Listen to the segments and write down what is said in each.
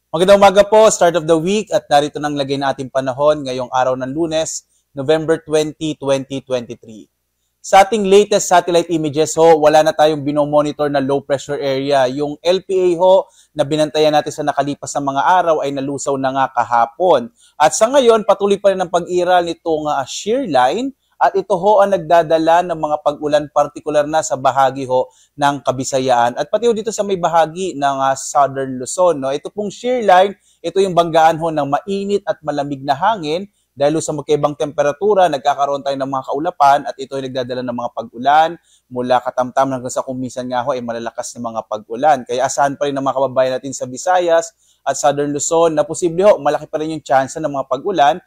Magandang umaga po, start of the week at narito nang lagay na ating panahon ngayong araw ng Lunes, November 20, 2023. Sa ating latest satellite images ho, wala na tayong binomonitor na low pressure area. Yung LPA ho na binantayan natin sa nakalipas na mga araw ay nalusaw na nga kahapon. At sa ngayon, patuloy pa rin ang pag-iral nitong shear line. At ito ho ang nagdadala ng mga pag-ulan partikular na sa bahagi ho ng Kabisayaan. At pati ho dito sa may bahagi ng Southern Luzon. No? Ito pong shear line, ito yung banggaan ho ng mainit at malamig na hangin. Dahil sa magkaibang temperatura, nagkakaroon tayo ng mga kaulapan at ito ay nagdadala ng mga pag-ulan mula katamtam hanggang sa kuminsan nga ho ay malalakas na mga pag-ulan. Kaya asahan pa rin ng mga kababayan natin sa Visayas at Southern Luzon na posible ho, malaki pa rin yung chance ng mga pag-ulan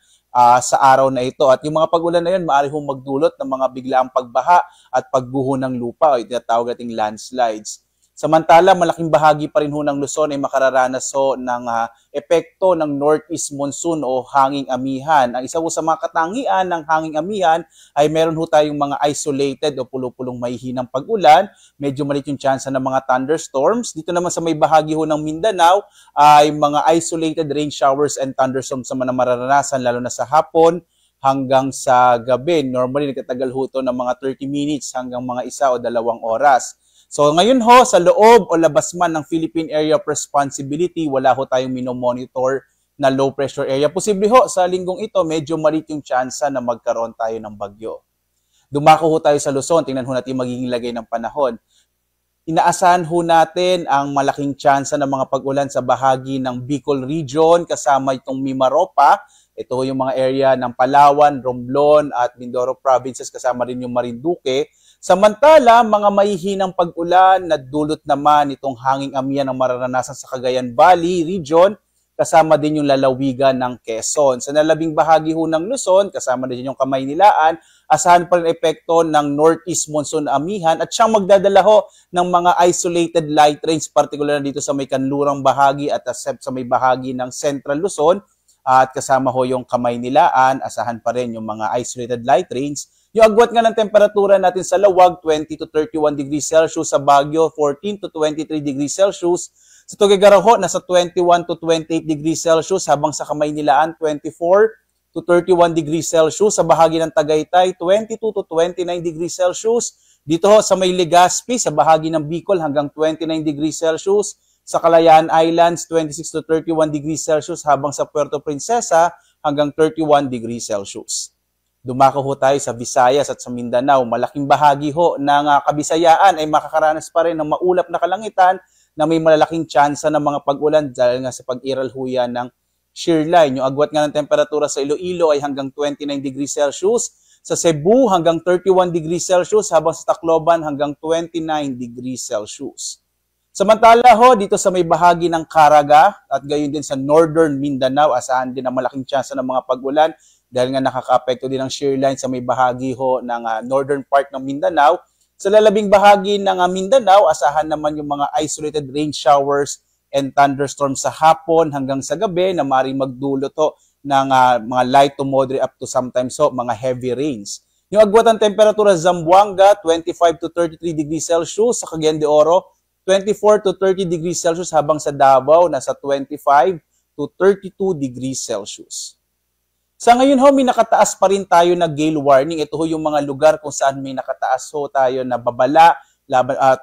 sa araw na ito. At yung mga pag-ulan na yun, maaari hong magdulot ng mga biglaang pagbaha at pagguho ng lupa o tinatawag nating landslides. Samantala, malaking bahagi pa rin ho ng Luzon ay makararanas ho ng epekto ng northeast monsoon o hanging amihan. Ang isa ho sa mga katangian ng hanging amihan ay meron ho tayong mga isolated o pulo-pulong mahihinang pag-ulan. Medyo maliit yung chance ng mga thunderstorms. Dito naman sa may bahagi ho ng Mindanao ay mga isolated rain showers and thunderstorms naman na mararanasan lalo na sa hapon hanggang sa gabi. Normally, nagtatagal ho ito ng mga 30 minutes hanggang mga 1 o 2 oras. So ngayon ho, sa loob o labas man ng Philippine Area of Responsibility, wala ho tayong minomonitor na low pressure area. Posible ho, sa linggong ito, medyo maliit yung tsansa na magkaroon tayo ng bagyo. Dumako ho tayo sa Luzon, tingnan ho natin magiging lagay ng panahon. Inaasahan ho natin ang malaking tsansa ng mga pag-ulan sa bahagi ng Bicol Region, kasama itong Mimaropa. Ito ho yung mga area ng Palawan, Romblon at Mindoro Provinces, kasama rin yung Marinduque. Samantala, mga mahihinang pag-ulan na dulot naman itong hanging amihan ng mararanasan sa Cagayan Valley Region, kasama din yung lalawigan ng Quezon. Sa nalabing bahagi ho ng Luzon, kasama din yung Kamaynilaan, asahan pa rin epekto ng northeast monsoon amihan at siyang magdadala ho ng mga isolated light rains, particular na dito sa may kanlurang bahagi at sa may bahagi ng Central Luzon. At kasama ho yung Kamaynilaan, asahan pa rin yung mga isolated light rains. Yung agwat nga ng temperatura natin sa Lawag, 20 to 31 degrees Celsius. Sa Baguio, 14 to 23 degrees Celsius. Sa Tuguegarao, nasa 21 to 28 degrees Celsius. Habang sa Kamaynilaan, 24 to 31 degrees Celsius. Sa bahagi ng Tagaytay, 22 to 29 degrees Celsius. Dito ho, sa may Legazpi, sa bahagi ng Bicol, hanggang 29 degrees Celsius. Sa Kalayaan Islands, 26 to 31 degrees Celsius. Habang sa Puerto Princesa, hanggang 31 degrees Celsius. Dumako ho tayo sa Visayas at sa Mindanao. Malaking bahagi ho ng Kabisayaan ay makakaranas pa rin ng maulap na kalangitan na may malalaking tsansa ng mga pag-ulan dahil nga sa pag-iral ho yan ng shear line. Yung agwat nga ng temperatura sa Iloilo ay hanggang 29 degrees Celsius. Sa Cebu hanggang 31 degrees Celsius, habang sa Tacloban hanggang 29 degrees Celsius. Samantala ho, dito sa may bahagi ng Caraga at gayon din sa Northern Mindanao, asahan din ang malaking tsansa ng mga pag-ulan dahil nga nakaka-apekto din ang shear line sa may bahagi ho ng northern part ng Mindanao. Sa lalabing bahagi ng Mindanao, asahan naman yung mga isolated rain showers and thunderstorms sa hapon hanggang sa gabi na maaaring magdulot ho ng mga light to moderate up to sometimes ho, mga heavy rains. Yung agwat ng temperatura sa Zamboanga, 25 to 33 degrees Celsius. Sa Cagayan de Oro, 24 to 30 degrees Celsius. Habang sa Davao, nasa 25 to 32 degrees Celsius. Sa ngayon ho, may nakataas pa rin tayo na gale warning. Ito ho yung mga lugar kung saan may nakataas ho tayo na babala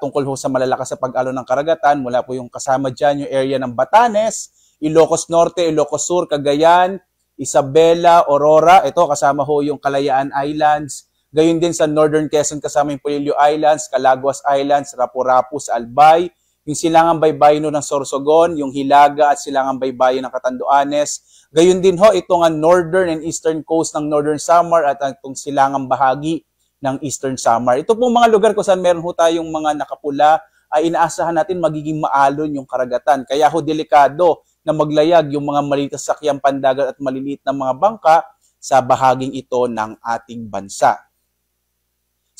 tungkol ho sa malalakas sa pag-alon ng karagatan. Mula po yung kasama dyan yung area ng Batanes, Ilocos Norte, Ilocos Sur, Cagayan, Isabela, Aurora. Ito kasama ho yung Kalayaan Islands. Gayon din sa Northern Quezon kasama yung Polillo Islands, Calaguas Islands, Rapu-Rapu sa Albay. Yung silangang baybayin ng Sorsogon, yung Hilaga at silangang baybayin ng Catanduanes. Gayon din ho, itong northern and eastern coast ng Northern Samar at itong silangang bahagi ng Eastern Samar. Ito pong mga lugar kung saan meron ho tayong mga nakapula ay inaasahan natin magiging maalon yung karagatan. Kaya ho delikado na maglayag yung mga maliit na sakyang pandagat at maliliit na mga bangka sa bahaging ito ng ating bansa.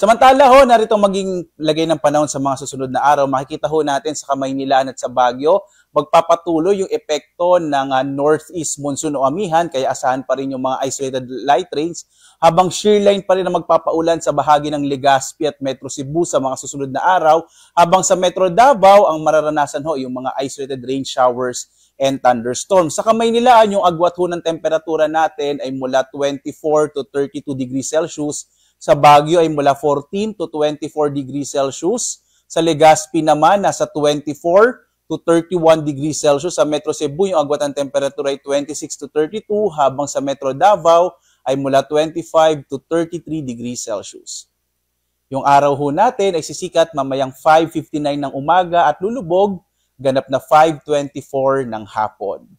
Samantala ho, narito maging lagay ng panahon sa mga susunod na araw. Makikita ho natin sa Kamaynilaan at sa Baguio, magpapatuloy yung epekto ng northeast monsoon o amihan, kaya asahan pa rin yung mga isolated light rains, habang shear line pa rin na magpapaulan sa bahagi ng Legazpi at Metro Cebu sa mga susunod na araw, habang sa Metro Davao, ang mararanasan ho yung mga isolated rain showers and thunderstorms. Sa Kamaynilaan, yung agwat ho ng temperatura natin ay mula 24 to 32 degrees Celsius. Sa Baguio ay mula 14 to 24 degrees Celsius. Sa Legazpi naman, nasa 24 to 31 degrees Celsius. Sa Metro Cebu, yung agwat ng temperatura ay 26 to 32, habang sa Metro Davao ay mula 25 to 33 degrees Celsius. Yung araw ho natin ay sisikat mamayang 5:59 ng umaga at lulubog ganap na 5:24 ng hapon.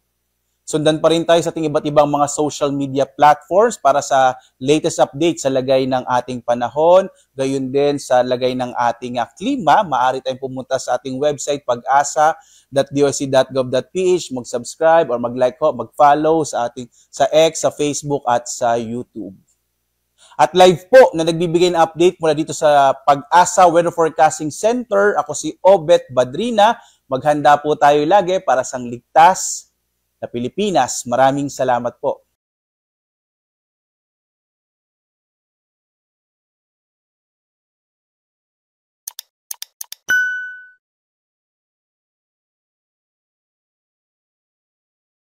Sundan pa rin tayo sa ating iba't ibang mga social media platforms para sa latest update sa lagay ng ating panahon, gayon din sa lagay ng ating klima. Maaari tayong pumunta sa ating website pag-asa.doc.gov.ph, mag-subscribe or mag-like ho, mag-follow sa X, sa Facebook at sa YouTube. At live po na nagbibigay ng update mula dito sa Pag-asa Weather Forecasting Center. Ako si Obet Badrina. Maghanda po tayo lagi para sa ligtas na Pilipinas. Maraming salamat po.